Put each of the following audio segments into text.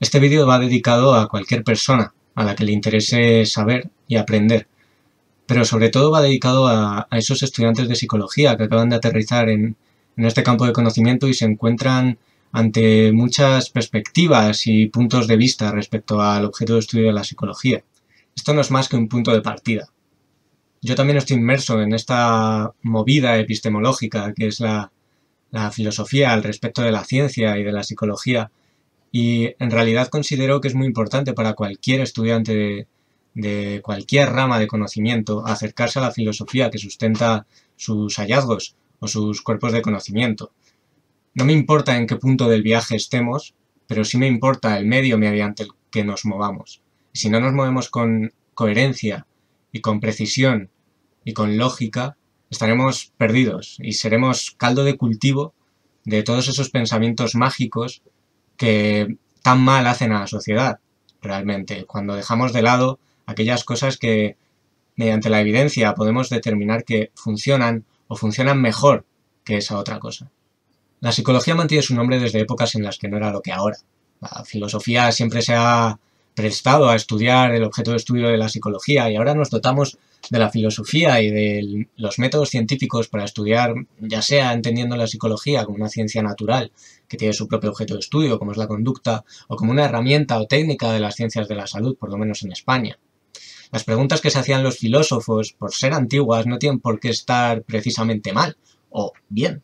Este vídeo va dedicado a cualquier persona a la que le interese saber y aprender, pero sobre todo va dedicado a esos estudiantes de psicología que acaban de aterrizar en este campo de conocimiento y se encuentran ante muchas perspectivas y puntos de vista respecto al objeto de estudio de la psicología. Esto no es más que un punto de partida. Yo también estoy inmerso en esta movida epistemológica que es la filosofía al respecto de la ciencia y de la psicología, y en realidad considero que es muy importante para cualquier estudiante de cualquier rama de conocimiento acercarse a la filosofía que sustenta sus hallazgos o sus cuerpos de conocimiento. No me importa en qué punto del viaje estemos, pero sí me importa el medio mediante el que nos movamos. Y si no nos movemos con coherencia y con precisión y con lógica, estaremos perdidos y seremos caldo de cultivo de todos esos pensamientos mágicos que tan mal hacen a la sociedad, realmente, cuando dejamos de lado aquellas cosas que mediante la evidencia podemos determinar que funcionan o funcionan mejor que esa otra cosa. La psicología mantiene su nombre desde épocas en las que no era lo que ahora. La filosofía siempre se ha prestado a estudiar el objeto de estudio de la psicología y ahora nos dotamos de la filosofía y de los métodos científicos para estudiar, ya sea entendiendo la psicología como una ciencia natural que tiene su propio objeto de estudio, como es la conducta, o como una herramienta o técnica de las ciencias de la salud, por lo menos en España. Las preguntas que se hacían los filósofos, por ser antiguas, no tienen por qué estar precisamente mal, o bien.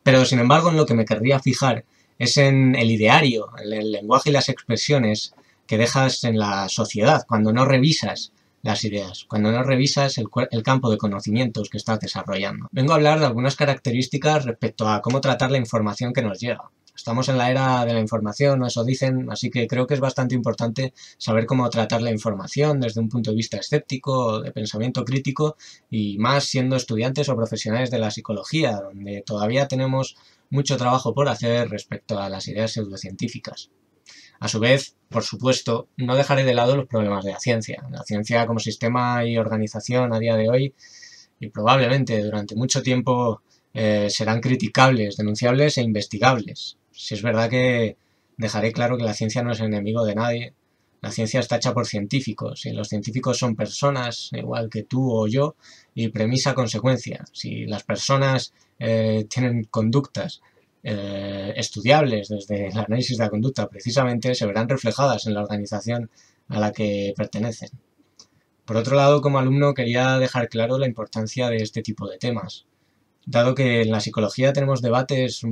Pero, sin embargo, en lo que me querría fijar es en el ideario, en el lenguaje y las expresiones que dejas en la sociedad cuando no revisas las ideas, cuando no revisas el campo de conocimientos que estás desarrollando. Vengo a hablar de algunas características respecto a cómo tratar la información que nos llega. Estamos en la era de la información, eso dicen, así que creo que es bastante importante saber cómo tratar la información desde un punto de vista escéptico, de pensamiento crítico, y más siendo estudiantes o profesionales de la psicología, donde todavía tenemos mucho trabajo por hacer respecto a las ideas pseudocientíficas. A su vez, por supuesto, no dejaré de lado los problemas de la ciencia. La ciencia como sistema y organización a día de hoy, y probablemente durante mucho tiempo, serán criticables, denunciables e investigables. Si es verdad que dejaré claro que la ciencia no es enemigo de nadie. La ciencia está hecha por científicos y los científicos son personas, igual que tú o yo, y premisa-consecuencia. Si las personas tienen conductas estudiables desde el análisis de la conducta, precisamente se verán reflejadas en la organización a la que pertenecen. Por otro lado, como alumno quería dejar claro la importancia de este tipo de temas, dado que en la psicología tenemos debates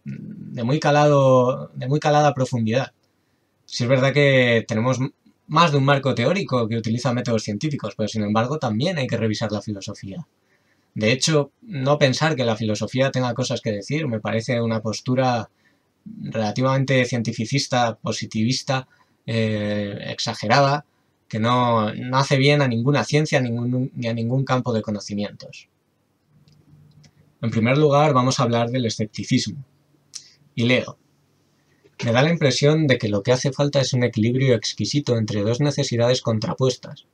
de muy calada profundidad. Si es verdad que tenemos más de un marco teórico que utiliza métodos científicos, pero sin embargo también hay que revisar la filosofía. De hecho, no pensar que la filosofía tenga cosas que decir me parece una postura relativamente cientificista, positivista, exagerada, que no hace bien a ninguna ciencia ni a ningún campo de conocimientos. En primer lugar, vamos a hablar del escepticismo. Y leo: me da la impresión de que lo que hace falta es un equilibrio exquisito entre dos necesidades contrapuestas,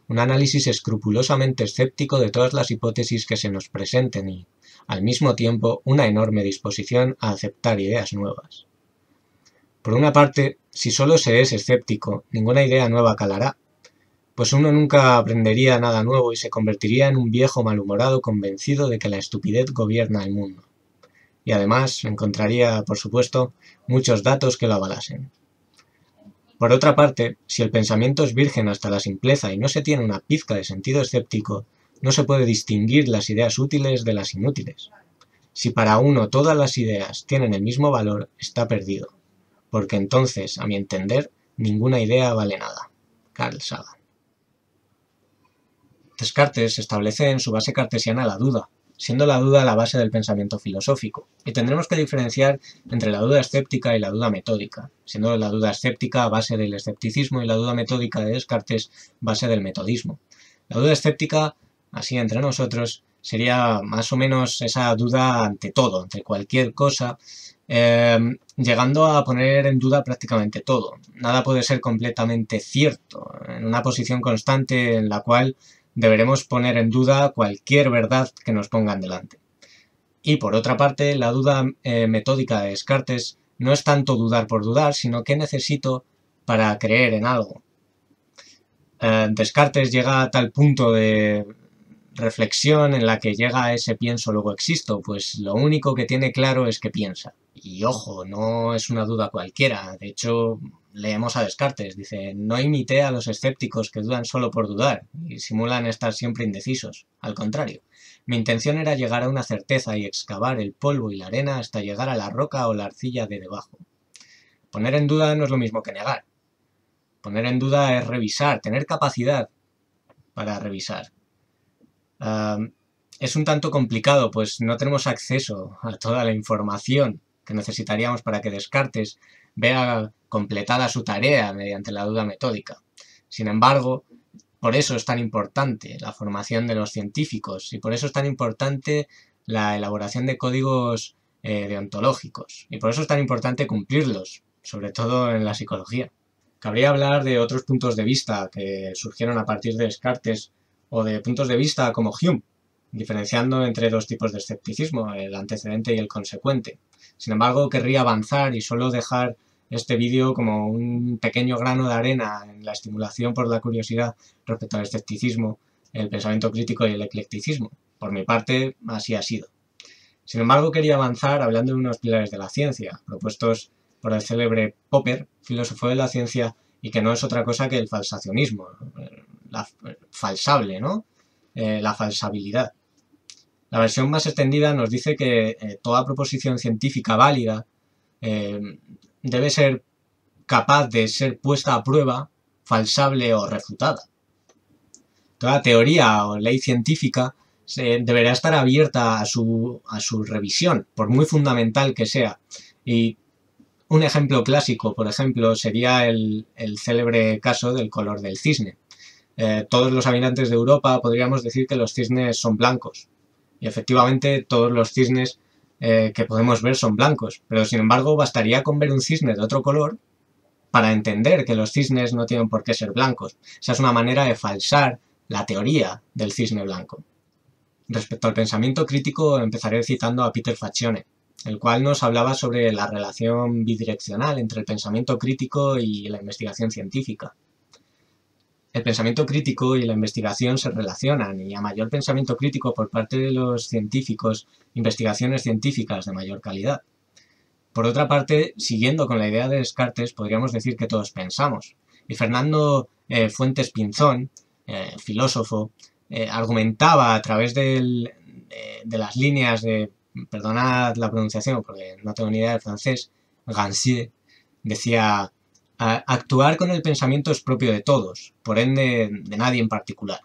un análisis escrupulosamente escéptico de todas las hipótesis que se nos presenten y, al mismo tiempo, una enorme disposición a aceptar ideas nuevas. Por una parte, si solo se es escéptico, ninguna idea nueva calará, pues uno nunca aprendería nada nuevo y se convertiría en un viejo malhumorado convencido de que la estupidez gobierna el mundo. Y además encontraría, por supuesto, muchos datos que lo avalasen. Por otra parte, si el pensamiento es virgen hasta la simpleza y no se tiene una pizca de sentido escéptico, no se puede distinguir las ideas útiles de las inútiles. Si para uno todas las ideas tienen el mismo valor, está perdido, porque entonces, a mi entender, ninguna idea vale nada. Carl Sagan. Descartes establece en su base cartesiana la duda, siendo la duda la base del pensamiento filosófico, y tendremos que diferenciar entre la duda escéptica y la duda metódica, siendo la duda escéptica base del escepticismo y la duda metódica de Descartes base del metodismo. La duda escéptica, así entre nosotros, sería más o menos esa duda ante todo, ante cualquier cosa, llegando a poner en duda prácticamente todo. Nada puede ser completamente cierto, en una posición constante en la cual deberemos poner en duda cualquier verdad que nos pongan delante. Y por otra parte, la duda metódica de Descartes no es tanto dudar por dudar, sino qué necesito para creer en algo. Descartes llega a tal punto de reflexión en la que llega a ese pienso luego existo, pues lo único que tiene claro es que piensa. Y ojo, no es una duda cualquiera, de hecho leemos a Descartes, dice: no imité a los escépticos que dudan solo por dudar y simulan estar siempre indecisos, al contrario, mi intención era llegar a una certeza y excavar el polvo y la arena hasta llegar a la roca o la arcilla de debajo. Poner en duda no es lo mismo que negar. Poner en duda es revisar, tener capacidad para revisar. Es un tanto complicado, pues no tenemos acceso a toda la información que necesitaríamos para que Descartes vea completada su tarea mediante la duda metódica. Sin embargo, por eso es tan importante la formación de los científicos y por eso es tan importante la elaboración de códigos deontológicos y por eso es tan importante cumplirlos, sobre todo en la psicología. Cabría hablar de otros puntos de vista que surgieron a partir de Descartes o de puntos de vista como Hume, diferenciando entre dos tipos de escepticismo, el antecedente y el consecuente. Sin embargo, querría avanzar y solo dejar este vídeo como un pequeño grano de arena en la estimulación por la curiosidad respecto al escepticismo, el pensamiento crítico y el eclecticismo. Por mi parte, así ha sido. Sin embargo, quería avanzar hablando de unos pilares de la ciencia, propuestos por el célebre Popper, filósofo de la ciencia, y que no es otra cosa que el falsacionismo, la falsable, ¿no? La falsabilidad. La versión más extendida nos dice que toda proposición científica válida debe ser capaz de ser puesta a prueba, falsable o refutada. Toda teoría o ley científica deberá estar abierta a su revisión, por muy fundamental que sea. Y un ejemplo clásico, por ejemplo, sería el célebre caso del color del cisne. Todos los habitantes de Europa podríamos decir que los cisnes son blancos. Y efectivamente todos los cisnes que podemos ver son blancos. Pero sin embargo bastaría con ver un cisne de otro color para entender que los cisnes no tienen por qué ser blancos. Esa es una manera de falsar la teoría del cisne blanco. Respecto al pensamiento crítico empezaré citando a Peter Faccione, el cual nos hablaba sobre la relación bidireccional entre el pensamiento crítico y la investigación científica. El pensamiento crítico y la investigación se relacionan y a mayor pensamiento crítico por parte de los científicos, investigaciones científicas de mayor calidad. Por otra parte, siguiendo con la idea de Descartes, podríamos decir que todos pensamos. Y Fernando Fuentes Pinzón, filósofo, argumentaba a través de las líneas de, perdonad la pronunciación porque no tengo ni idea de francés, Rancière, decía: actuar con el pensamiento es propio de todos, por ende de nadie en particular.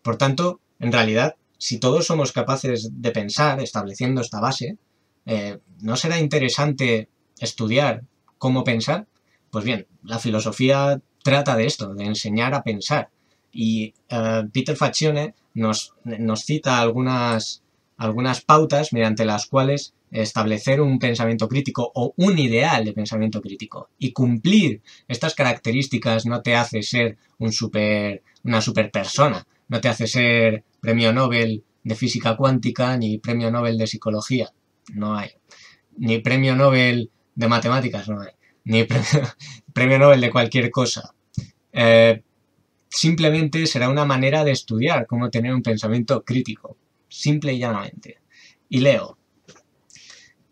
Por tanto, en realidad, si todos somos capaces de pensar, estableciendo esta base, ¿no será interesante estudiar cómo pensar? Pues bien, la filosofía trata de esto, de enseñar a pensar. Y Peter Faccione nos cita algunas pautas mediante las cuales establecer un pensamiento crítico o un ideal de pensamiento crítico. Y cumplir estas características no te hace ser una super persona, no te hace ser premio Nobel de física cuántica ni premio Nobel de psicología. No hay. Ni premio Nobel de matemáticas, no hay. Ni premio Nobel de cualquier cosa. Simplemente será una manera de estudiar cómo tener un pensamiento crítico. Simple y llanamente. Y leo.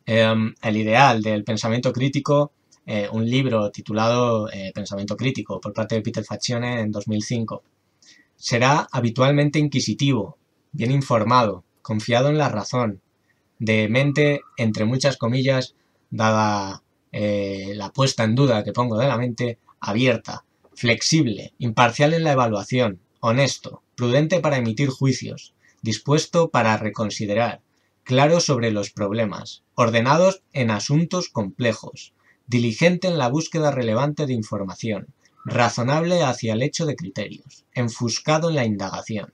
El ideal del pensamiento crítico, un libro titulado Pensamiento crítico por parte de Peter Faccione en 2005. Será habitualmente inquisitivo, bien informado, confiado en la razón, de mente, entre muchas comillas, dada la puesta en duda que pongo de la mente, abierta, flexible, imparcial en la evaluación, honesto, prudente para emitir juicios, dispuesto para reconsiderar, claro sobre los problemas, ordenados en asuntos complejos, diligente en la búsqueda relevante de información, razonable hacia el hecho de criterios, enfuscado en la indagación,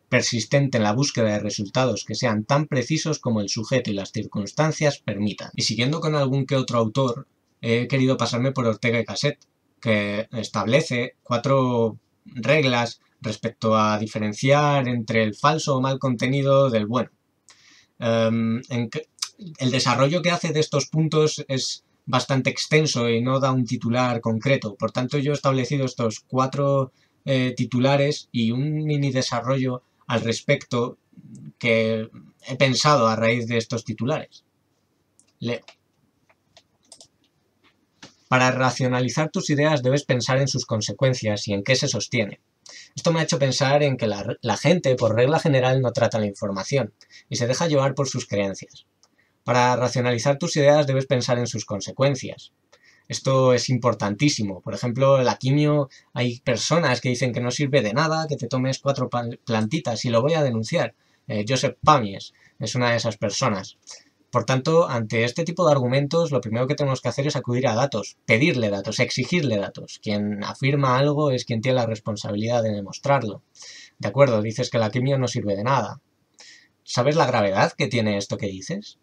persistente en la búsqueda de resultados que sean tan precisos como el sujeto y las circunstancias permitan. Y siguiendo con algún que otro autor, he querido pasarme por Ortega y Gasset, que establece 4 reglas respecto a diferenciar entre el falso o mal contenido del bueno. El desarrollo que hace de estos puntos es bastante extenso y no da un titular concreto. Por tanto, yo he establecido estos 4 titulares y un mini desarrollo al respecto que he pensado a raíz de estos titulares. Leo. Para racionalizar tus ideas debes pensar en sus consecuencias y en qué se sostiene. Esto me ha hecho pensar en que la gente, por regla general, no trata la información y se deja llevar por sus creencias. Para racionalizar tus ideas debes pensar en sus consecuencias. Esto es importantísimo. Por ejemplo, la quimio, hay personas que dicen que no sirve de nada, que te tomes 4 plantitas y lo voy a denunciar. Joseph Pamies es una de esas personas. Por tanto, ante este tipo de argumentos, lo primero que tenemos que hacer es acudir a datos, pedirle datos, exigirle datos. Quien afirma algo es quien tiene la responsabilidad de demostrarlo. De acuerdo, dices que la quimio no sirve de nada. ¿Sabes la gravedad que tiene esto que dices?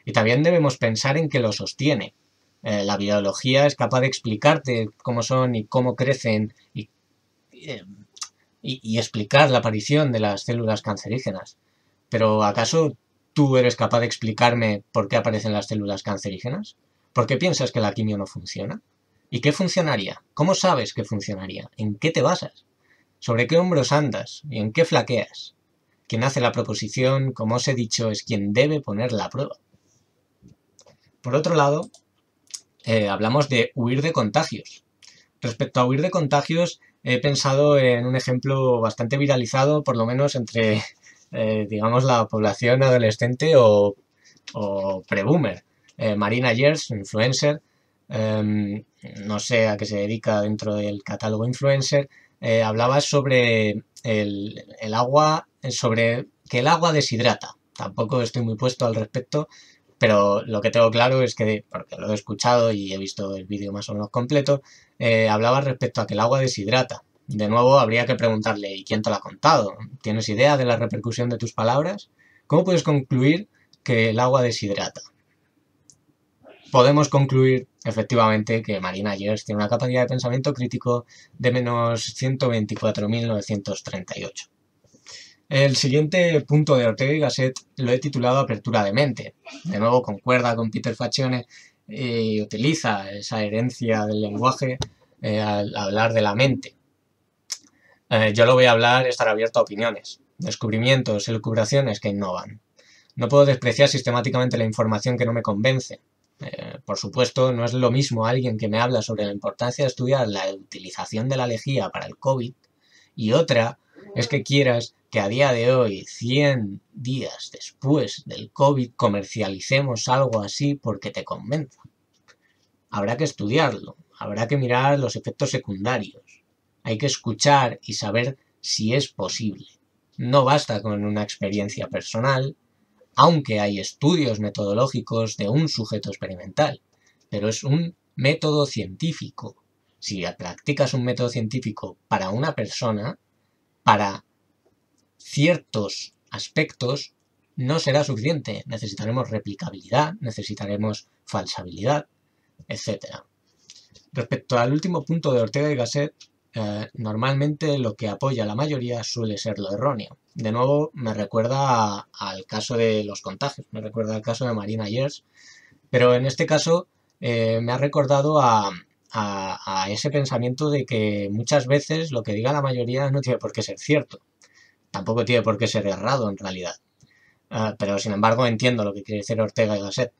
Y también debemos pensar en que lo sostiene. La biología es capaz de explicarte cómo son y cómo crecen y explicar la aparición de las células cancerígenas. Pero ¿acaso tú eres capaz de explicarme por qué aparecen las células cancerígenas? ¿Por qué piensas que la quimio no funciona? ¿Y qué funcionaría? ¿Cómo sabes que funcionaría? ¿En qué te basas? ¿Sobre qué hombros andas? ¿Y en qué flaqueas? Quien hace la proposición, como os he dicho, es quien debe poner la prueba. Por otro lado, hablamos de huir de contagios. Respecto a huir de contagios, he pensado en un ejemplo bastante viralizado, por lo menos entre, digamos, la población adolescente o pre-boomer. Marina Yers, influencer, no sé a qué se dedica dentro del catálogo influencer, hablaba sobre el agua, sobre que el agua deshidrata. Tampoco estoy muy puesto al respecto, pero lo que tengo claro es que, porque lo he escuchado y he visto el vídeo más o menos completo, hablaba respecto a que el agua deshidrata. De nuevo, habría que preguntarle, ¿y quién te lo ha contado? ¿Tienes idea de la repercusión de tus palabras? ¿Cómo puedes concluir que el agua deshidrata? Podemos concluir, efectivamente, que Marina Yers tiene una capacidad de pensamiento crítico de menos 124.938. El siguiente punto de Ortega y Gasset lo he titulado Apertura de mente. De nuevo concuerda con Peter Faccione y utiliza esa herencia del lenguaje al hablar de la mente. Yo lo voy a hablar, estar abierto a opiniones, descubrimientos, elucubraciones que innovan. No puedo despreciar sistemáticamente la información que no me convence. Por supuesto, no es lo mismo alguien que me habla sobre la importancia de estudiar la utilización de la lejía para el COVID y otra es que quieras que a día de hoy, 100 días después del COVID, comercialicemos algo así porque te convenza. Habrá que estudiarlo, habrá que mirar los efectos secundarios. Hay que escuchar y saber si es posible. No basta con una experiencia personal, aunque hay estudios metodológicos de un sujeto experimental, pero es un método científico. Si practicas un método científico para una persona, para ciertos aspectos, no será suficiente. Necesitaremos replicabilidad, necesitaremos falsabilidad, etc. Respecto al último punto de Ortega y Gasset, normalmente lo que apoya a la mayoría suele ser lo erróneo. De nuevo, me recuerda al caso de los contagios, me recuerda al caso de Marina Yers, pero en este caso me ha recordado a ese pensamiento de que muchas veces lo que diga la mayoría no tiene por qué ser cierto. Tampoco tiene por qué ser errado en realidad. Pero sin embargo entiendo lo que quiere decir Ortega y Gasset.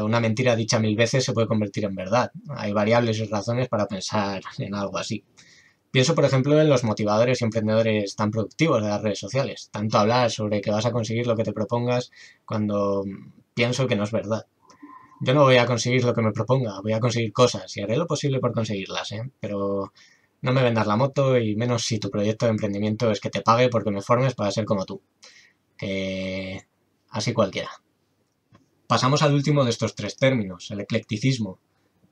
Una mentira dicha 1000 veces se puede convertir en verdad. Hay variables y razones para pensar en algo así. Pienso, por ejemplo, en los motivadores y emprendedores tan productivos de las redes sociales. Tanto hablar sobre que vas a conseguir lo que te propongas cuando pienso que no es verdad. Yo no voy a conseguir lo que me proponga, voy a conseguir cosas y haré lo posible por conseguirlas, pero no me vendas la moto y menos si tu proyecto de emprendimiento es que te pague porque me formes para ser como tú. Que así cualquiera. Pasamos al último de estos 3 términos, el eclecticismo.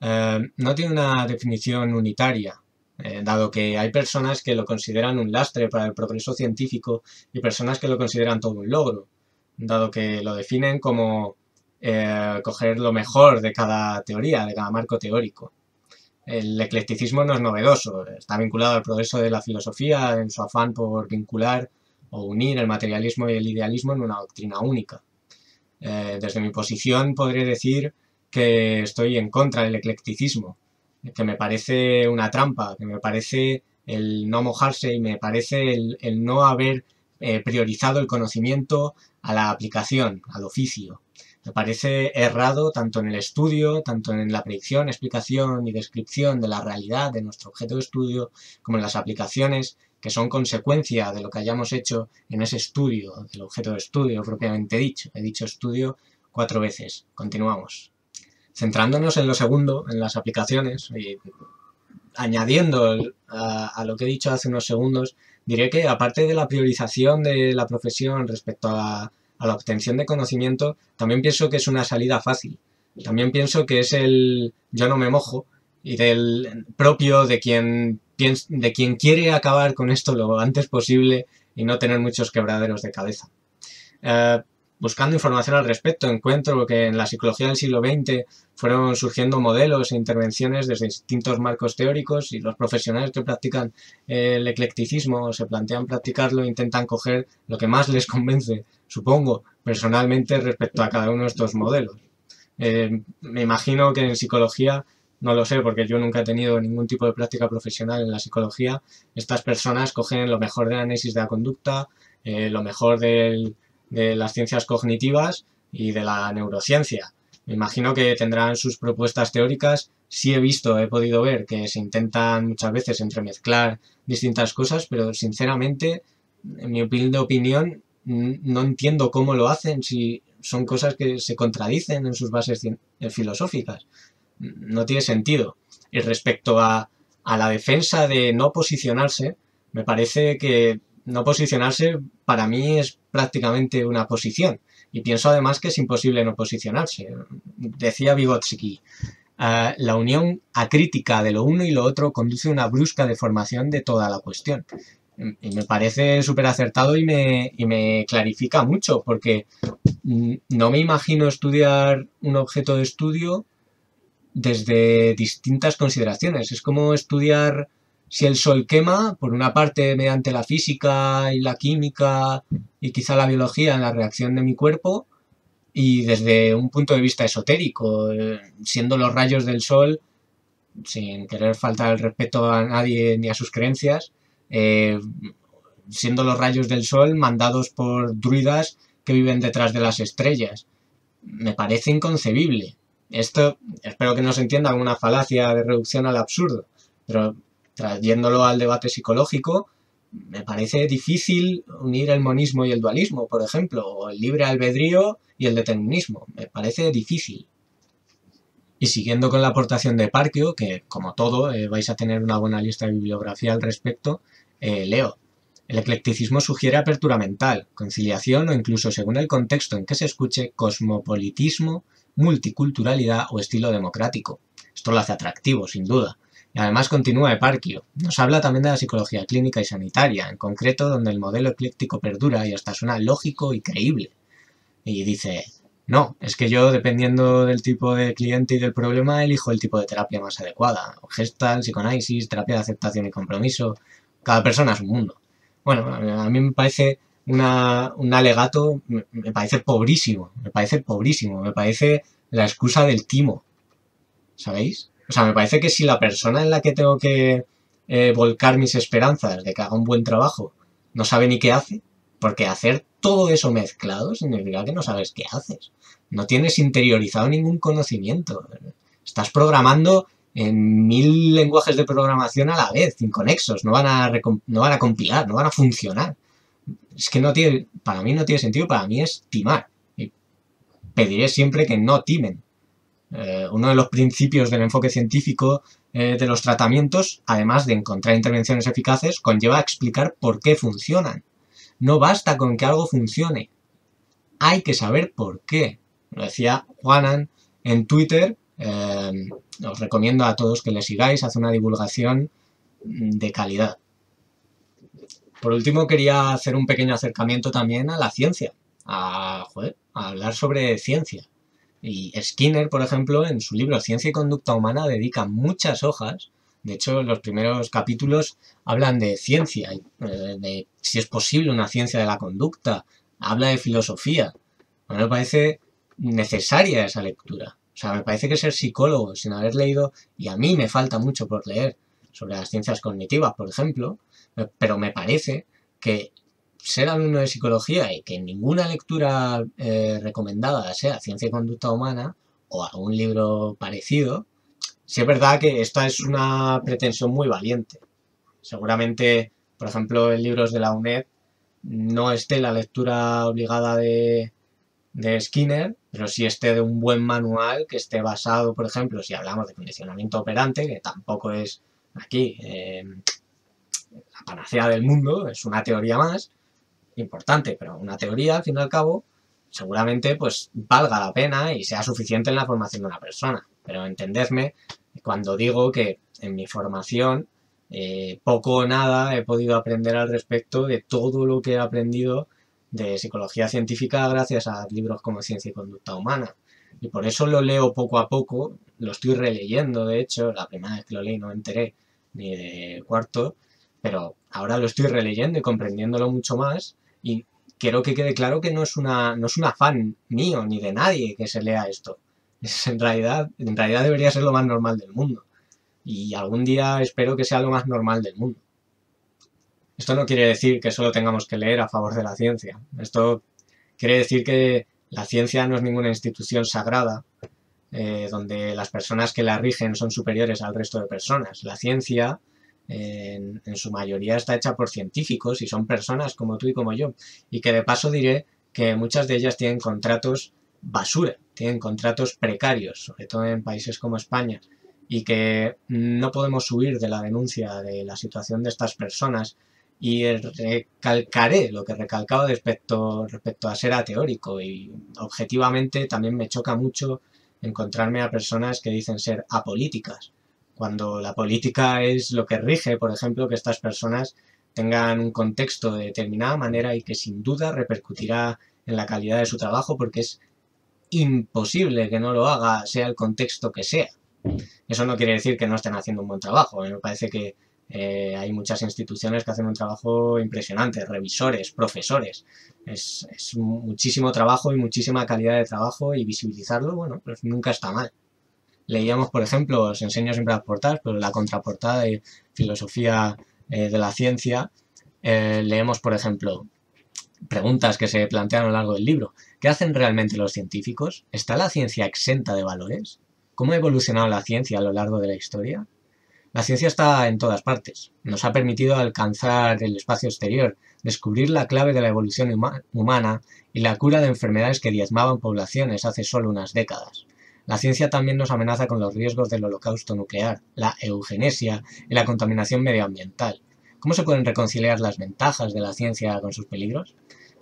No tiene una definición unitaria, dado que hay personas que lo consideran un lastre para el progreso científico y personas que lo consideran todo un logro, dado que lo definen como coger lo mejor de cada teoría, de cada marco teórico. El eclecticismo no es novedoso, está vinculado al progreso de la filosofía en su afán por vincular o unir el materialismo y el idealismo en una doctrina única. Desde mi posición podré decir que estoy en contra del eclecticismo, que me parece una trampa, que me parece el no mojarse y me parece el no haber priorizado el conocimiento a la aplicación, al oficio. Me parece errado tanto en el estudio, tanto en la predicción, explicación y descripción de la realidad de nuestro objeto de estudio, como en las aplicaciones que son consecuencia de lo que hayamos hecho en ese estudio, del objeto de estudio propiamente dicho. He dicho estudio 4 veces. Continuamos. Centrándonos en lo segundo, en las aplicaciones, y añadiendo a lo que he dicho hace unos segundos, diré que aparte de la priorización de la profesión respecto a la obtención de conocimiento, también pienso que es una salida fácil. También pienso que es el yo no me mojo y del propio de quien quiere acabar con esto lo antes posible y no tener muchos quebraderos de cabeza. Buscando información al respecto, encuentro que en la psicología del siglo XX fueron surgiendo modelos e intervenciones desde distintos marcos teóricos y los profesionales que practican el eclecticismo o se plantean practicarlo intentan coger lo que más les convence, supongo, personalmente respecto a cada uno de estos modelos. Me imagino que en psicología, no lo sé porque yo nunca he tenido ningún tipo de práctica profesional en la psicología, estas personas cogen lo mejor del análisis de la conducta, lo mejor de las ciencias cognitivas y de la neurociencia. Me imagino que tendrán sus propuestas teóricas. Sí he podido ver que se intentan muchas veces entremezclar distintas cosas, pero sinceramente, en mi humilde opinión, no entiendo cómo lo hacen si son cosas que se contradicen en sus bases filosóficas. No tiene sentido. Y respecto a la defensa de no posicionarse, me parece que no posicionarse para mí es prácticamente una posición. Y pienso además que es imposible no posicionarse. Decía Vygotsky, la unión acrítica de lo uno y lo otro conduce a una brusca deformación de toda la cuestión. Y me parece súper acertado y me clarifica mucho, porque no me imagino estudiar un objeto de estudio desde distintas consideraciones. Es como estudiar si el sol quema, por una parte mediante la física y la química y quizá la biología en la reacción de mi cuerpo, y desde un punto de vista esotérico, siendo los rayos del sol, sin querer faltar el respeto a nadie ni a sus creencias, siendo los rayos del sol mandados por druidas que viven detrás de las estrellas. Me parece inconcebible. Esto espero que no se entienda como una falacia de reducción al absurdo, pero trayéndolo al debate psicológico, me parece difícil unir el monismo y el dualismo, por ejemplo, o el libre albedrío y el determinismo. Me parece difícil. Y siguiendo con la aportación de Parkio, que como todo vais a tener una buena lista de bibliografía al respecto, leo. El eclecticismo sugiere apertura mental, conciliación o incluso, según el contexto en que se escuche, cosmopolitismo, multiculturalidad o estilo democrático. Esto lo hace atractivo, sin duda. Y además continúa Eparquio. Nos habla también de la psicología clínica y sanitaria, en concreto donde el modelo ecléctico perdura y hasta suena lógico y creíble. Y dice, no, es que yo, dependiendo del tipo de cliente y del problema, elijo el tipo de terapia más adecuada. Gestalt, psicoanálisis, terapia de aceptación y compromiso. Cada persona es un mundo. Bueno, a mí me parece un alegato, me parece pobrísimo, me parece la excusa del timo, ¿sabéis? O sea, me parece que si la persona en la que tengo que volcar mis esperanzas de que haga un buen trabajo no sabe ni qué hace, porque hacer todo eso mezclado significa que no sabes qué haces. No tienes interiorizado ningún conocimiento. Estás programando en 1000 lenguajes de programación a la vez, inconexos. No van a compilar, no van a funcionar. Es que no tiene, para mí no tiene sentido, para mí es timar. Y pediré siempre que no timen. Uno de los principios del enfoque científico de los tratamientos, además de encontrar intervenciones eficaces, conlleva explicar por qué funcionan. No basta con que algo funcione. Hay que saber por qué. Lo decía Juanan en Twitter. Os recomiendo a todos que le sigáis. Hace una divulgación de calidad. Por último, quería hacer un pequeño acercamiento también a la ciencia. A hablar sobre ciencia. Y Skinner, por ejemplo, en su libro Ciencia y Conducta Humana dedica muchas hojas. De hecho, los primeros capítulos hablan de ciencia, de si es posible una ciencia de la conducta. Habla de filosofía. A mí me parece necesaria esa lectura. O sea, me parece que ser psicólogo sin haber leído, y a mí me falta mucho por leer sobre las ciencias cognitivas, por ejemplo, pero me parece que ser alumno de psicología y que ninguna lectura recomendada sea Ciencia y Conducta Humana o algún libro parecido, sí es verdad que esta es una pretensión muy valiente. Seguramente, por ejemplo, en libros de la UNED no esté la lectura obligada de Skinner, pero sí esté de un buen manual que esté basado, por ejemplo, si hablamos de condicionamiento operante, que tampoco es aquí la panacea del mundo, es una teoría más importante, pero una teoría, al fin y al cabo, seguramente pues valga la pena y sea suficiente en la formación de una persona. Pero entendedme cuando digo que en mi formación poco o nada he podido aprender al respecto de todo lo que he aprendido de psicología científica gracias a libros como Ciencia y Conducta Humana. Y por eso lo leo poco a poco, lo estoy releyendo, de hecho, la primera vez que lo leí no me enteré ni de cuarto, pero ahora lo estoy releyendo y comprendiéndolo mucho más y quiero que quede claro que no es un afán mío ni de nadie que se lea esto. En realidad debería ser lo más normal del mundo. Y algún día espero que sea lo más normal del mundo. Esto no quiere decir que solo tengamos que leer a favor de la ciencia. Esto quiere decir que la ciencia no es ninguna institución sagrada donde las personas que la rigen son superiores al resto de personas. La ciencia, en su mayoría, está hecha por científicos y son personas como tú y como yo. Y que de paso diré que muchas de ellas tienen contratos basura, tienen contratos precarios, sobre todo en países como España, y que no podemos huir de la denuncia de la situación de estas personas. Y recalcaré lo que recalcaba respecto a ser ateórico y objetivamente también me choca mucho encontrarme a personas que dicen ser apolíticas, cuando la política es lo que rige, por ejemplo, que estas personas tengan un contexto de determinada manera y que sin duda repercutirá en la calidad de su trabajo porque es imposible que no lo haga, sea el contexto que sea. Eso no quiere decir que no estén haciendo un buen trabajo. A mí me parece que hay muchas instituciones que hacen un trabajo impresionante, revisores, profesores. Es muchísimo trabajo y muchísima calidad de trabajo y visibilizarlo, bueno, pues nunca está mal. Leíamos, por ejemplo, os enseño siempre las portadas, pero la contraportada de Filosofía de la Ciencia, leemos, por ejemplo, preguntas que se plantean a lo largo del libro. ¿Qué hacen realmente los científicos? ¿Está la ciencia exenta de valores? ¿Cómo ha evolucionado la ciencia a lo largo de la historia? La ciencia está en todas partes. Nos ha permitido alcanzar el espacio exterior, descubrir la clave de la evolución humana y la cura de enfermedades que diezmaban poblaciones hace solo unas décadas. La ciencia también nos amenaza con los riesgos del holocausto nuclear, la eugenesia y la contaminación medioambiental. ¿Cómo se pueden reconciliar las ventajas de la ciencia con sus peligros?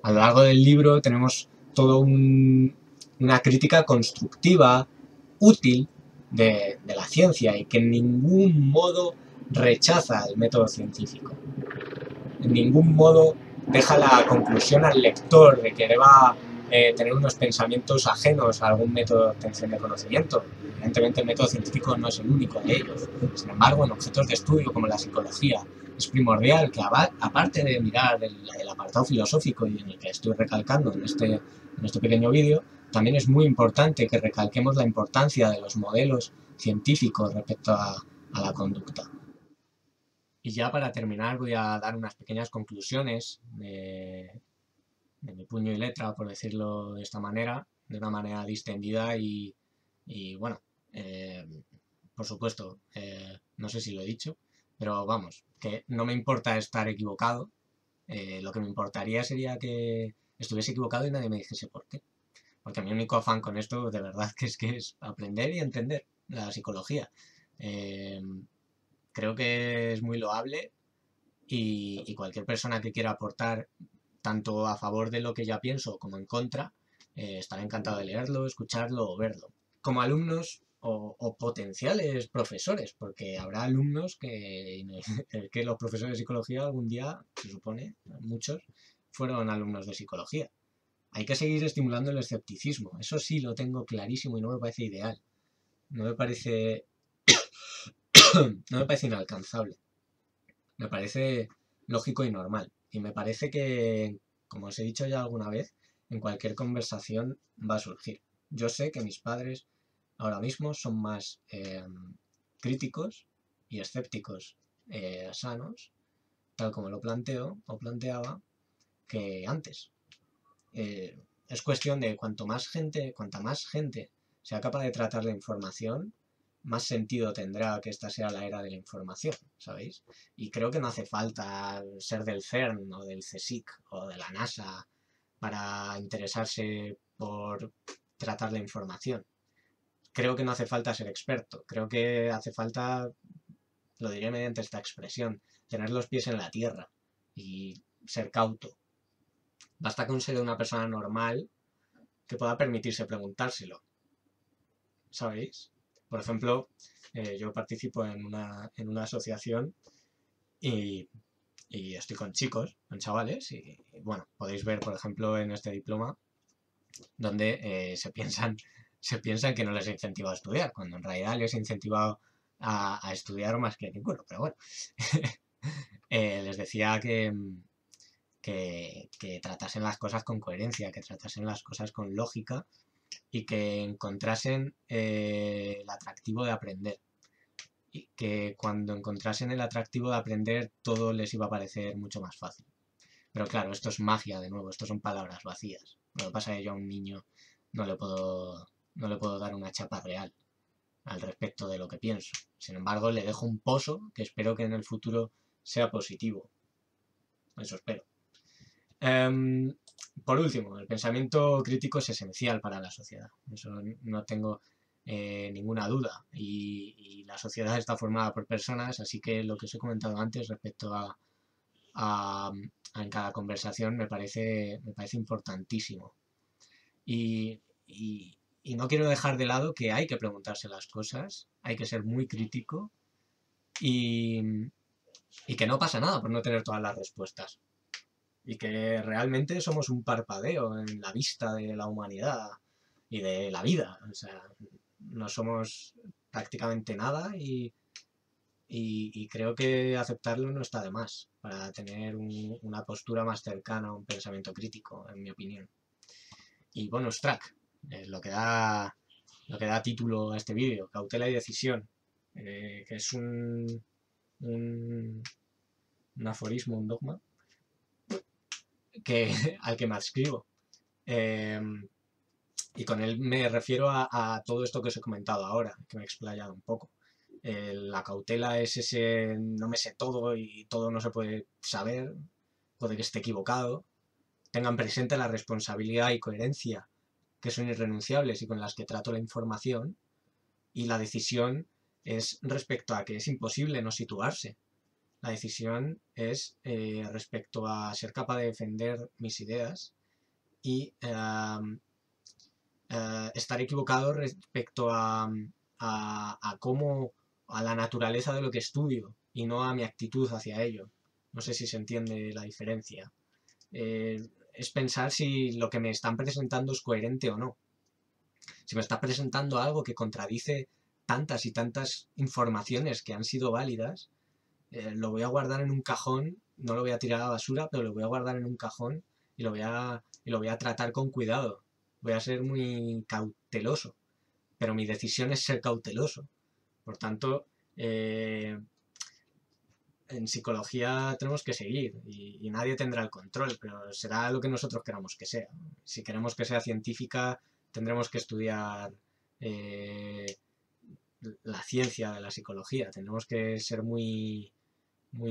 A lo largo del libro tenemos toda una crítica constructiva, útil, de la ciencia y que en ningún modo rechaza el método científico. En ningún modo deja la conclusión al lector de que deba tener unos pensamientos ajenos a algún método de obtención de conocimiento. Evidentemente el método científico no es el único de ellos. Sin embargo, en objetos de estudio como la psicología, es primordial que aparte de mirar el apartado filosófico y en el que estoy recalcando en este pequeño vídeo, también es muy importante que recalquemos la importancia de los modelos científicos respecto a la conducta. Y ya para terminar voy a dar unas pequeñas conclusiones de mi puño y letra, por decirlo de esta manera, de una manera distendida y bueno, por supuesto, no sé si lo he dicho, pero vamos, que no me importa estar equivocado, lo que me importaría sería que estuviese equivocado y nadie me dijese por qué. Porque mi único afán con esto, de verdad, que es aprender y entender la psicología. Eh, Creo que es muy loable y cualquier persona que quiera aportar tanto a favor de lo que ya pienso como en contra, estará encantado de leerlo, escucharlo o verlo. Como alumnos o potenciales profesores, porque habrá alumnos que los profesores de psicología algún día, se supone, muchos, fueron alumnos de psicología. Hay que seguir estimulando el escepticismo. Eso sí lo tengo clarísimo y no me parece ideal. No me parece, no me parece inalcanzable. Me parece lógico y normal. Y me parece que, como os he dicho ya alguna vez, en cualquier conversación va a surgir. Yo sé que mis padres ahora mismo son más críticos y escépticos sanos, tal como lo planteo o planteaba, que antes. Es cuestión de cuanta más gente sea capaz de tratar la información, más sentido tendrá que esta sea la era de la información, ¿sabéis? Y creo que no hace falta ser del CERN o del CSIC o de la NASA para interesarse por tratar la información. Creo que no hace falta ser experto, creo que hace falta, lo diré mediante esta expresión, tener los pies en la tierra y ser cauto. Basta con ser una persona normal que pueda permitirse preguntárselo, ¿sabéis? Por ejemplo, yo participo en una asociación y, y estoy con chicos, con chavales, y bueno, podéis ver, por ejemplo, en este diploma, donde se piensan que no les he incentivado a estudiar, cuando en realidad les he incentivado a estudiar más que ninguno, pero bueno. Les decía que tratasen las cosas con coherencia, que tratasen las cosas con lógica y que encontrasen el atractivo de aprender. Y que cuando encontrasen el atractivo de aprender todo les iba a parecer mucho más fácil. Pero claro, esto es magia de nuevo, esto son palabras vacías. Lo que pasa es que yo a un niño no le puedo dar una chapa real al respecto de lo que pienso. Sin embargo, le dejo un pozo que espero que en el futuro sea positivo. Eso espero. Por último, el pensamiento crítico es esencial para la sociedad. Eso no tengo ninguna duda. Y la sociedad está formada por personas, así que lo que os he comentado antes respecto a en cada conversación me parece importantísimo. Y no quiero dejar de lado que hay que preguntarse las cosas, hay que ser muy crítico y, y que no pasa nada por no tener todas las respuestas. Y que realmente somos un parpadeo en la vista de la humanidad y de la vida. O sea, no somos prácticamente nada y creo que aceptarlo no está de más para tener una postura más cercana a un pensamiento crítico, en mi opinión. Y bonus track, lo que da título a este vídeo, cautela y decisión, que es un aforismo, un dogma, al que me adscribo. Y con él me refiero a todo esto que os he comentado ahora, que me he explayado un poco. La cautela es ese no me sé todo y todo no se puede saber, puede que esté equivocado. Tengan presente la responsabilidad y coherencia que son irrenunciables y con las que trato la información. Y la decisión es respecto a que es imposible no situarse. La decisión es respecto a ser capaz de defender mis ideas y estar equivocado respecto a cómo, a la naturaleza de lo que estudio y no a mi actitud hacia ello. No sé si se entiende la diferencia. Es pensar si lo que me están presentando es coherente o no. Si me está presentando algo que contradice tantas y tantas informaciones que han sido válidas, lo voy a guardar en un cajón, no lo voy a tirar a la basura, pero lo voy a guardar en un cajón y lo voy a tratar con cuidado. Voy a ser muy cauteloso, pero mi decisión es ser cauteloso. Por tanto, en psicología tenemos que seguir y nadie tendrá el control, pero será lo que nosotros queramos que sea. Si queremos que sea científica, tendremos que estudiar la ciencia de la psicología. Tendremos que ser muy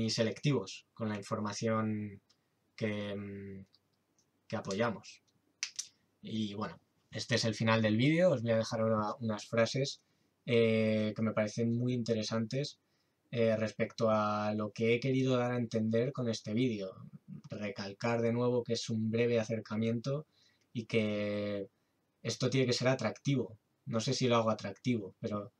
selectivos con la información que apoyamos. Y bueno, este es el final del vídeo. Os voy a dejar ahora unas frases que me parecen muy interesantes respecto a lo que he querido dar a entender con este vídeo. Recalcar de nuevo que es un breve acercamiento y que esto tiene que ser atractivo. No sé si lo hago atractivo, pero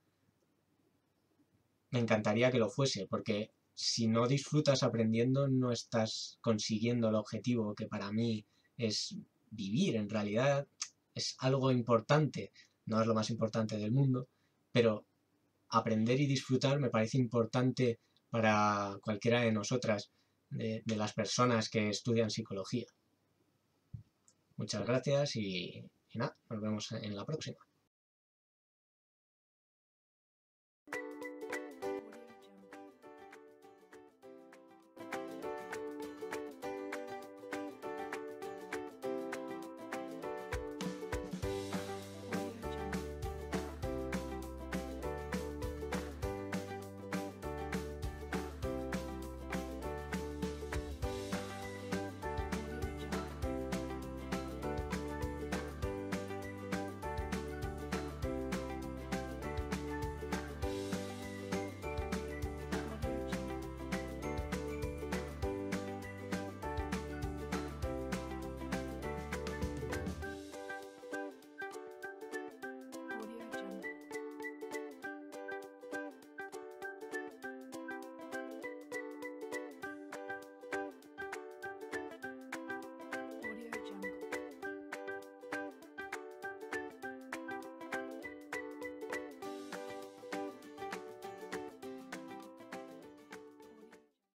me encantaría que lo fuese, porque si no disfrutas aprendiendo no estás consiguiendo el objetivo que para mí es vivir. En realidad es algo importante, no es lo más importante del mundo, pero aprender y disfrutar me parece importante para cualquiera de nosotras, de las personas que estudian psicología. Muchas gracias y nada, nos vemos en la próxima.